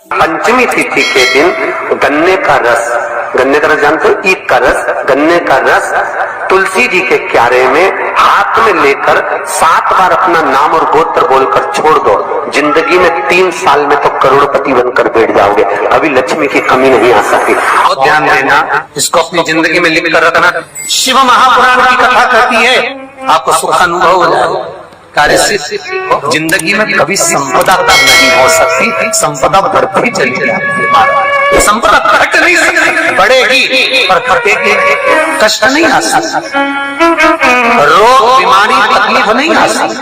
पंचमी तिथि के दिन गन्ने का रस जानते हो, ईख का रस, गन्ने का रस तुलसी जी के क्यारे में हाथ में लेकर 7 बार अपना नाम और गोत्र बोलकर छोड़ दो। जिंदगी में 3 साल में तो करोड़पति बनकर बैठ जाओगे। अभी लक्ष्मी की कमी नहीं आ सकती। और ध्यान देना, इसको अपनी जिंदगी में लिख कर रखना। शिव महापुराण की कथा कहती है आपको सुख अनुभव हो जाए। कार्य से जिंदगी में कभी संपदा कम नहीं हो सकती, संपदा बढ़ती चली जाती। संपदा घट नहीं सकती, बढ़ेगी पर घटेगी, कष्ट नहीं आ सकता, रोग बीमारी तकलीफ नहीं आ सकती।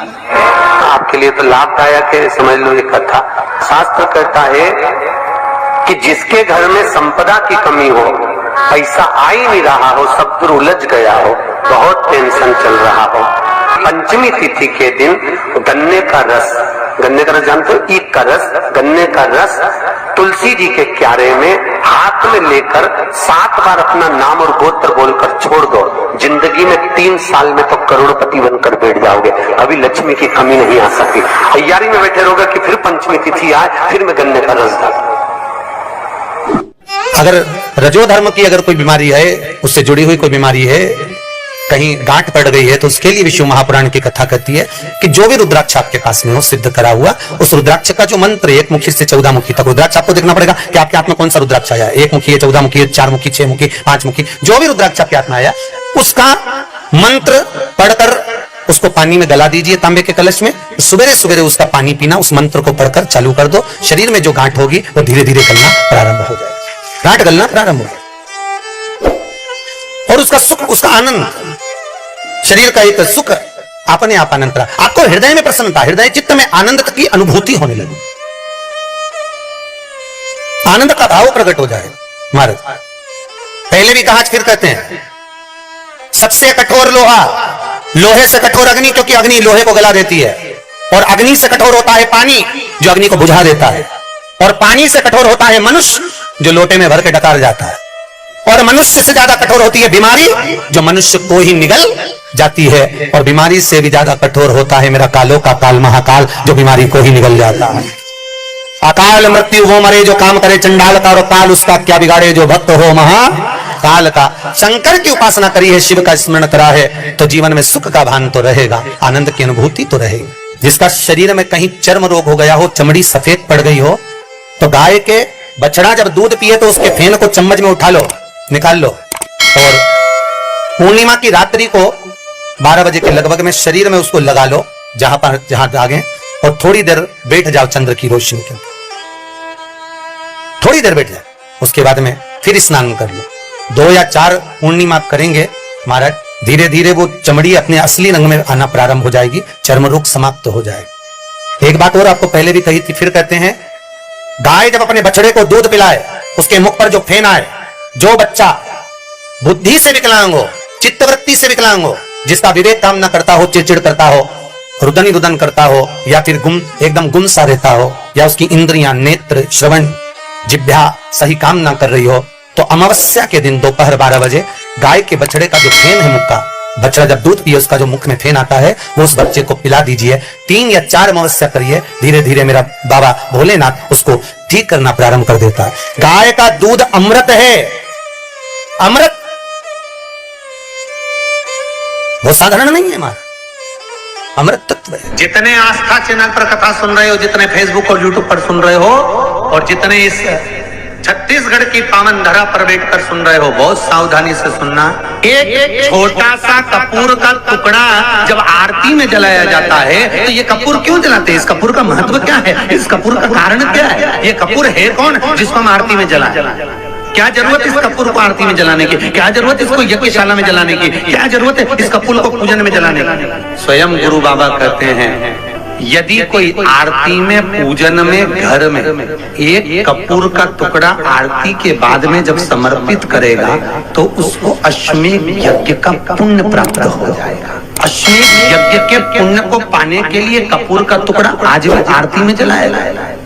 आपके लिए तो लाभदायक है, समझ लो ये कथा। शास्त्र कहता है कि जिसके घर में संपदा की कमी हो, पैसा आ ही नहीं रहा हो, सब दूर उलझ गया हो, बहुत टेंशन चल रहा हो, पंचमी तिथि के दिन गन्ने का रस जानते हो, ईख का रस, गन्ने का रस तुलसी जी के क्यारे में हाथ में लेकर 7 बार अपना नाम और गोत्र बोलकर छोड़ दो। जिंदगी में 3 साल में तो करोड़पति बनकर बैठ जाओगे। अभी लक्ष्मी की कमी नहीं आ सकती। तैयारी में बैठे रहोगे कि फिर पंचमी तिथि आए, फिर मैं गन्ने का रस डाल। अगर रजोधर्म की अगर कोई बीमारी है, उससे जुड़ी हुई कोई बीमारी है, कहीं गांठ पड़ गई है, तो उसके लिए विष्णु महापुराण की कथा कहती है कि जो भी रुद्राक्ष आपके पास में हो, सिद्ध करा हुआ, उस रुद्राक्ष का जो मंत्र 1 मुखी से 14 मुखी तक, रुद्राक्ष आपको देखना पड़ेगा कि आपके हाथ में कौन सा रुद्राक्ष आया, 1 मुखी है, 14 मुखी है, 4 मुखी, 6 मुखी, 5 मुखी, जो भी रुद्राक्ष आपके हाथ में आया, उसका मंत्र पढ़कर उसको पानी में गला दीजिए तांबे के कलश में। सुबह सुबह उसका पानी पीना, उस मंत्र को पढ़कर चालू कर दो। शरीर में जो गांठ होगी वो धीरे धीरे गलना प्रारंभ हो जाएगी, गांठ गलना प्रारंभ हो जाएगी, और उसका सुख, उसका आनंद, शरीर का एक सुख अपने आप आनंद, आपको हृदय में प्रसन्नता, हृदय चित्त में आनंद की अनुभूति होने लगी, आनंद का भाव प्रकट हो जाए। महाराज पहले भी कहा, फिर कहते हैं, सबसे कठोर लोहा, लोहे से कठोर अग्नि, क्योंकि अग्नि लोहे को गला देती है, और अग्नि से कठोर होता है पानी, जो अग्नि को बुझा देता है, और पानी से कठोर होता है मनुष्य, जो लोटे में भर के डकार जाता है, और मनुष्य से ज्यादा कठोर होती है बीमारी, जो मनुष्य को ही निगल जाती है, और बीमारी से भी ज्यादा कठोर होता है मेरा कालों का काल, महाकाल, जो बीमारी को ही निगल जाता है। अकाल मृत्यु वो मरे जो काम करे चंडाल का, और काल उसका क्या बिगाड़े जो भक्त हो महाकाल का। शंकर की उपासना करी है, शिव का स्मरण करा है, तो जीवन में सुख का भान तो रहेगा, आनंद की अनुभूति तो रहेगी। जिसका शरीर में कहीं चर्म रोग हो गया हो, चमड़ी सफेद पड़ गई हो, तो गाय के बछड़ा जब दूध पिए तो उसके फेन को चम्मच में उठा लो, निकाल लो, और पूर्णिमा की रात्रि को 12 बजे के लगभग में शरीर में उसको लगा लो, जहां जागे, और थोड़ी देर बैठ जाओ चंद्र की रोशनी के, थोड़ी देर बैठ जाओ। उसके बाद में फिर स्नान कर लो। 2 या 4 पूर्णिमा करेंगे महाराज, धीरे धीरे वो चमड़ी अपने असली रंग में आना प्रारंभ हो जाएगी, चर्म रोग समाप्त हो जाएगा। एक बात और आपको पहले भी कही थी, फिर कहते हैं, गाय जब अपने बछड़े को दूध पिलाए, उसके मुख पर जो फेन आए, जो बच्चा बुद्धि से विकलांग हो, चित्तवृत्ति से विकलांग हो, जिसका विवेक काम न करता हो, चिड़चिड़ करता हो, रुदन रुदन करता हो, या फिर एकदम गुमसा रहता हो, या उसकी इंद्रियां, नेत्र, श्रवण, जिह्वा सही काम ना कर रही हो, तो अमावस्या के दिन दोपहर 12 बजे गाय के बछड़े का जो फेन है, मुख का बछड़ा जब दूध पिए, उसका जो मुख में फेन आता है, वो उस बच्चे को पिला दीजिए। 3 या 4 अमावस्या करिए, धीरे धीरे मेरा बाबा भोलेनाथ उसको ठीक करना प्रारंभ कर देता है। गाय का दूध अमृत है, अमृत, वो साधारण नहीं है हमारा, अमृत तत्व है। जितने आस्था चैनल पर कथा सुन रहे हो, जितने फेसबुक और यूट्यूब पर सुन रहे हो, और जितने इस छत्तीसगढ़ की पावन धरा पर बैठकर सुन रहे हो, बहुत सावधानी से सुनना। एक छोटा सा कपूर का टुकड़ा जब आरती में जलाया जाता है, तो ये कपूर क्यों जलाते हैं? इस कपूर का महत्व क्या है? इस कपूर का कारण क्या है? ये कपूर है कौन जिसको हम आरती में जलाएं? क्या जरूरत इस कपूर को आरती में जलाने की? क्या जरूरत इसको यज्ञशाला में जलाने की? क्या जरूरत है इस कपूर को पूजन में जलाने की? स्वयं गुरु बाबा कहते हैं, यदि कोई आरती में, पूजन में, घर में एक कपूर का टुकड़ा आरती के बाद में जब समर्पित करेगा, तो उसको अश्वमेध यज्ञ का पुण्य प्राप्त हो जाएगा। अश्वमेध यज्ञ के पुण्य को पाने के लिए कपूर का टुकड़ा आज भी आरती में जलाया।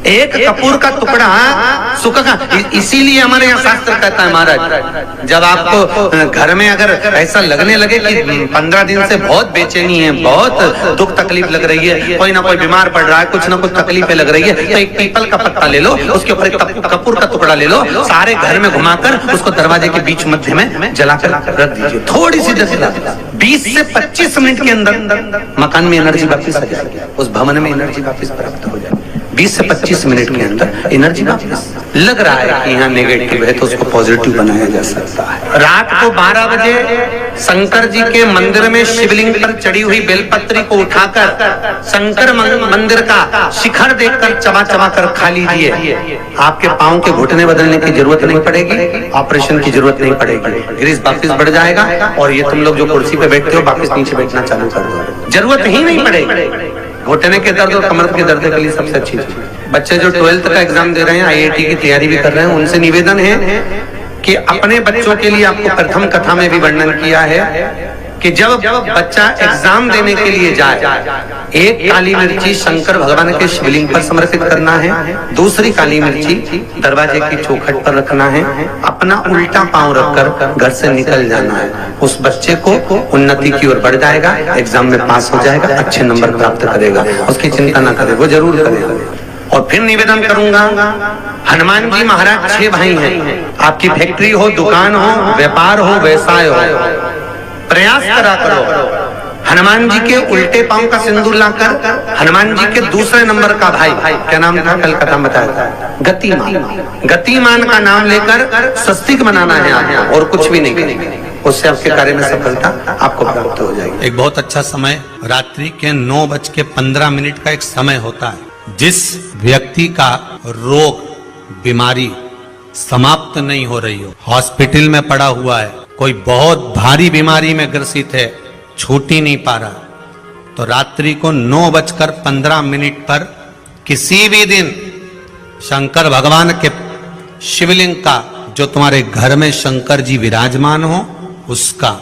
एक कपूर का टुकड़ा सुख का, इसीलिए हमारे यहाँ शास्त्र कहता है महाराज, जब आपको घर में अगर ऐसा लगने लगे कि 15 दिन से बहुत बेचैनी है, बहुत दुख तकलीफ लग रही है, कोई ना कोई बीमार पड़ रहा है, कुछ ना कुछ तकलीफें लग रही है, तो एक पीपल का पत्ता ले लो, उसके ऊपर एक कपूर का टुकड़ा ले लो, सारे घर में घुमाकर उसको दरवाजे के बीच मध्य में जलाकर रख दीजिए। थोड़ी सी देर 20 से 25 मिनट के अंदर मकान में एनर्जी वापस आ जाएगी, उस भवन में एनर्जी वापस प्राप्त हो जाएगी। 20 से 25 मिनट के अंदर एनर्जी वापस। लग रहा है कि यहाँ नेगेटिव है तो उसको पॉजिटिव बनाया जा सकता है। रात को 12 बजे शंकर जी के मंदिर में शिवलिंग पर चढ़ी हुई बेलपत्री को उठाकर शंकर मंदिर का शिखर देखकर चबा चबा कर खा लीजिए। आपके पांव के घुटने बदलने की जरूरत नहीं पड़ेगी, ऑपरेशन की जरूरत नहीं पड़ेगी, ग्रीस वापस बढ़ जाएगा और ये तुम लोग जो कुर्सी पे बैठते हो वापस नीचे बैठना चालू कर दो, जरूरत ही नहीं पड़ेगी। घुटने के दर्द और कमर के दर्द के लिए सबसे अच्छी चीज। बच्चे जो 12th का एग्जाम दे रहे हैं, IIT की तैयारी भी कर रहे हैं, उनसे निवेदन है कि अपने बच्चों के लिए, आपको प्रथम कथा में भी वर्णन किया है कि जब बच्चा एग्जाम देने के लिए जाए, एक काली मिर्ची शंकर भगवान के शिवलिंग पर समर्पित करना है, दूसरी काली मिर्ची दरवाजे की चौखट पर रखना है, अपना उल्टा पांव रखकर घर से निकल जाना है। उस बच्चे को उन्नति की ओर बढ़ जाएगा, एग्जाम में पास हो जाएगा, अच्छे नंबर प्राप्त करेगा, उसकी चिंता ना करे, वो जरूर करेगा। और फिर निवेदन करूंगा, हनुमान जी महाराज 6 भाई हैं, आपकी फैक्ट्री हो, दुकान हो, व्यापार हो, व्यवसाय हो, प्रयास करा करो हनुमान जी के उल्टे पांव का सिंदूर लाकर हनुमान जी के दूसरे नंबर का भाई, क्या नाम था कल कथा बताया था, गतिमान का नाम लेकर स्वस्तिक बनाना है आपको, और कुछ भी नहीं करेंगे, उससे आपके कार्य में सफलता आपको प्राप्त हो जाएगी। एक बहुत अच्छा समय रात्रि के 9:15 का एक समय होता है, जिस व्यक्ति का रोग बीमारी समाप्त नहीं हो रही हो, हॉस्पिटल में पड़ा हुआ है, कोई बहुत भारी बीमारी में ग्रसित है, छूट ही नहीं पा रहा, तो रात्रि को 9:15 पर किसी भी दिन शंकर भगवान के शिवलिंग का, जो तुम्हारे घर में शंकर जी विराजमान हो उसका,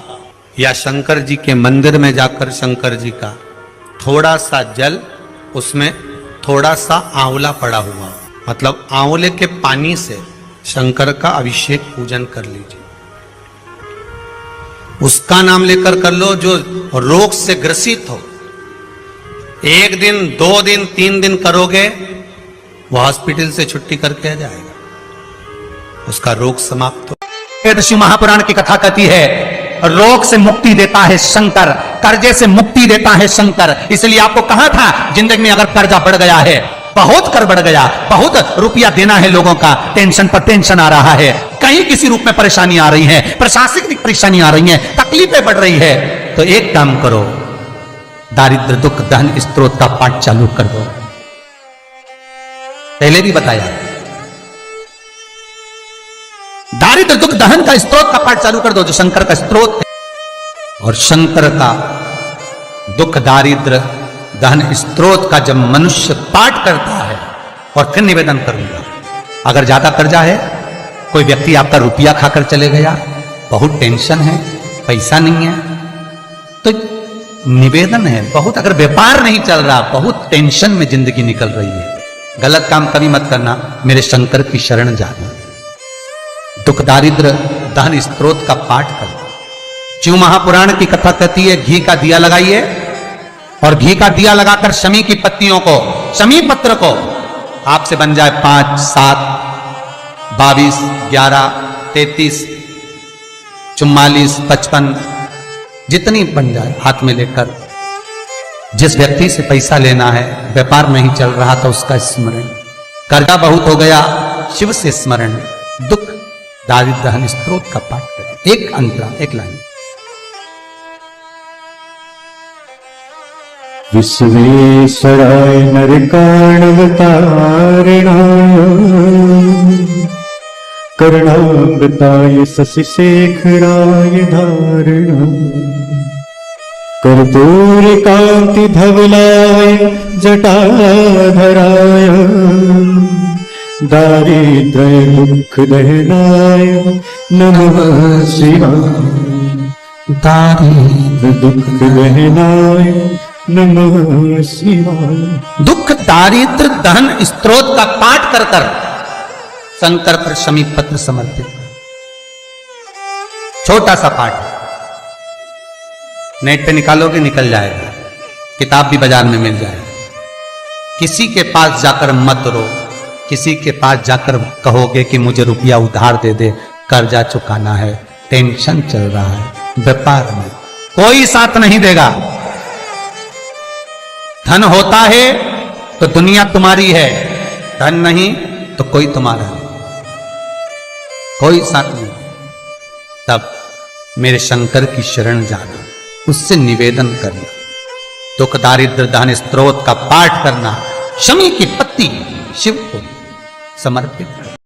या शंकर जी के मंदिर में जाकर शंकर जी का थोड़ा सा जल, उसमें थोड़ा सा आंवला पड़ा हुआ, मतलब आंवले के पानी से शंकर का अभिषेक पूजन कर लीजिए। उसका नाम लेकर कर लो जो रोग से ग्रसित हो। 1 दिन 2 दिन 3 दिन करोगे, वो हॉस्पिटल से छुट्टी करके आ जाएगा, उसका रोग समाप्त हो। शिव महापुराण की कथा कहती है, रोग से मुक्ति देता है शंकर, कर्जे से मुक्ति देता है शंकर। इसलिए आपको कहा था, जिंदगी में अगर कर्जा बढ़ गया है, बहुत कर बढ़ गया, बहुत रुपया देना है लोगों का, टेंशन पर टेंशन आ रहा है, कहीं किसी रूप में परेशानी आ रही है, प्रशासनिक परेशानी आ रही है, तकलीफें बढ़ रही है, तो एक काम करो, दारिद्र दुख दहन स्त्रोत का पाठ चालू कर दो। पहले भी बताया, दारिद्र दुख दहन का स्त्रोत का पाठ चालू कर दो, जो शंकर का स्त्रोत है। और शंकर का दुख दारिद्र दहन स्त्रोत का जब मनुष्य पाठ करता है, और फिर निवेदन करूंगा, अगर ज्यादा कर्जा है, कोई व्यक्ति आपका रुपया खाकर चले गया, बहुत टेंशन है, पैसा नहीं है, तो निवेदन है, बहुत अगर व्यापार नहीं चल रहा, बहुत टेंशन में जिंदगी निकल रही है, गलत काम कभी मत करना, मेरे शंकर की शरण जाना, दुख दारिद्र दहन स्त्रोत का पाठ करना। शिव महापुराण की कथा कहती है, घी का दिया लगाइए, और घी का दिया लगाकर शमी की पत्तियों को, शमी पत्र को आपसे बन जाए 5, 7, 22, 11, 33, 44, 55, जितनी बन जाए, हाथ में लेकर जिस व्यक्ति से पैसा लेना है, व्यापार नहीं चल रहा था, उसका स्मरण, कर्जा बहुत हो गया, शिव से स्मरण, दुख दारिद्र दहन स्त्रोत का पाठ करें। एक अंतरा, एक लाइन, विश्वेश्वराय नरकाणवतारिणाय कर्णामृताय शशिशेखराय धारणाय कर्पूरकांति धवलाय जटाधराय दारिद्र्य दुख दहनाय नमः शिवाय। दारिद्र दुख दहनाय नमः शिवाय। दुख दारिद्र दहन स्तोत्र का पाठ कर कर शंकर पर शमी पत्र समर्पित। छोटा सा पाठ, नेट पे निकालोगे निकल जाएगा, किताब भी बाजार में मिल जाएगी। किसी के पास जाकर मत रो, किसी के पास जाकर कहोगे कि मुझे रुपया उधार दे दे, कर्जा चुकाना है, टेंशन चल रहा है, व्यापार में कोई साथ नहीं देगा। धन होता है तो दुनिया तुम्हारी है, धन नहीं तो कोई तुम्हारा नहीं, कोई साथ नहीं। तब मेरे शंकर की शरण जाना, उससे निवेदन करना, दुख दारिद्र दहन स्तोत्र का पाठ करना, शमी की पत्ती शिव को समर्पित